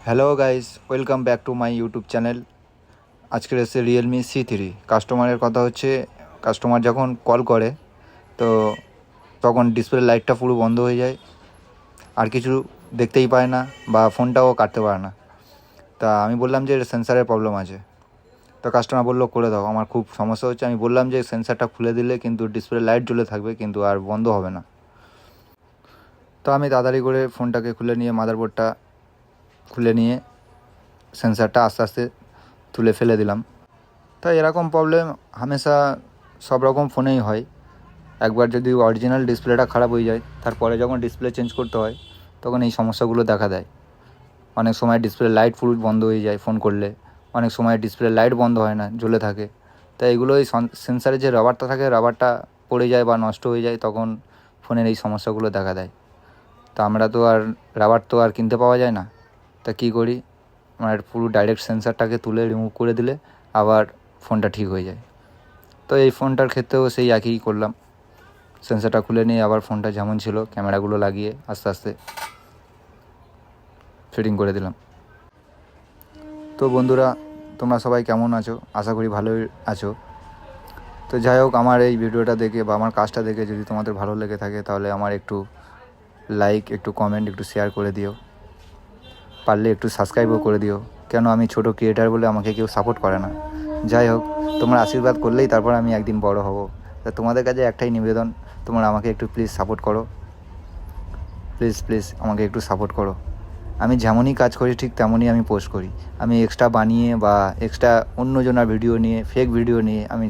Hello guys, welcome back to my YouTube channel. আজকের এসে Realme C3 কাস্টমারের কথা হচ্ছে, কাস্টমার যখন কল করে তো তখন ডিসপ্লে লাইটটা পুরো বন্ধ হয়ে যায়, আর কিছু দেখতেই পায় না বা ফোনটাও কাটতে পারে না। তা আমি বললাম যে সেন্সারের প্রবলেম আছে। তো কাস্টমার বললো করে দাও, আমার খুব সমস্যা হচ্ছে। আমি বললাম যে সেন্সারটা খুলে দিলে কিন্তু ডিসপ্লে লাইট জ্বলে থাকবে, কিন্তু আর বন্ধ হবে না। তো আমি তাড়াতাড়ি করে ফোনটাকে খুলে নিয়ে মাদারবোর্ডটা খুলে নিয়ে সেন্সারটা আস্তে আস্তে তুলে ফেলে দিলাম। তাই এরকম প্রবলেম হামেশা সব রকম ফোনেই হয়। একবার যদি অরিজিনাল ডিসপ্লেটা খারাপ হয়ে যায়, তারপরে যখন ডিসপ্লে চেঞ্জ করতে হয় তখন এই সমস্যাগুলো দেখা দেয়। অনেক সময় ডিসপ্লে লাইট পুরো বন্ধ হয়ে যায় ফোন করলে, অনেক সময় ডিসপ্লে লাইট বন্ধ হয় না, জ্বলে থাকে। তাই এগুলো এই সেন্সারে যে রাবারটা থাকে, রাবারটা পড়ে যায় বা নষ্ট হয়ে যায়, তখন ফোনের এই সমস্যাগুলো দেখা দেয়। তা আমরা তো আর রাবার তো আর কিনতে পাওয়া যায় না। তা কী করি, আমার পুরো ডাইরেক্ট সেন্সারটাকে তুলে রিমুভ করে দিলে আবার ফোনটা ঠিক হয়ে যায়। তো এই ফোনটার ক্ষেত্রেও সেই একই করলাম, সেন্সারটা খুলে নিয়ে আবার ফোনটা যেমন ছিল ক্যামেরাগুলো লাগিয়ে আস্তে আস্তে ফিটিং করে দিলাম। তো বন্ধুরা, তোমরা সবাই কেমন আছো? আশা করি ভালোই আছো। তো যাই হোক, আমার এই ভিডিওটা দেখে বা আমার কাজটা দেখে যদি তোমাদের ভালো লেগে থাকে, তাহলে আমার একটু লাইক, একটু কমেন্ট, একটু শেয়ার করে দিও। পারলে একটু সাবস্ক্রাইবও করে দিও, কেন আমি ছোট ক্রিয়েটার বলে আমাকে কেউ সাপোর্ট করে না। যাই হোক, তোমরা আশীর্বাদ করলেই তারপর আমি একদিন বড় হব। তা তোমাদের কাছে একটাই নিবেদন, তোমরা আমাকে একটু প্লিজ সাপোর্ট করো। প্লিজ প্লিজ আমাকে একটু সাপোর্ট করো। আমি যেমনই কাজ করি ঠিক তেমনই আমি পোস্ট করি। আমি এক্সট্রা বানিয়ে বা এক্সট্রা অন্যজনের ভিডিও নিয়ে, ফেক ভিডিও নিয়ে আমি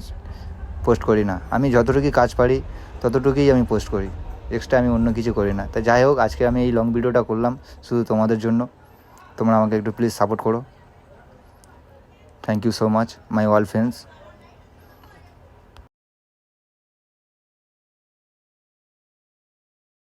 পোস্ট করি না। আমি যতটুকুই কাজ পারি ততটুকুই আমি পোস্ট করি, এক্সট্রা আমি অন্য কিছু করি না। তা যাই হোক, আজকে আমি এই লং ভিডিওটা করলাম শুধু তোমাদের জন্য। তোমরা আমাকে একটু প্লিজ সাপোর্ট করো। Thank you so much my all friends.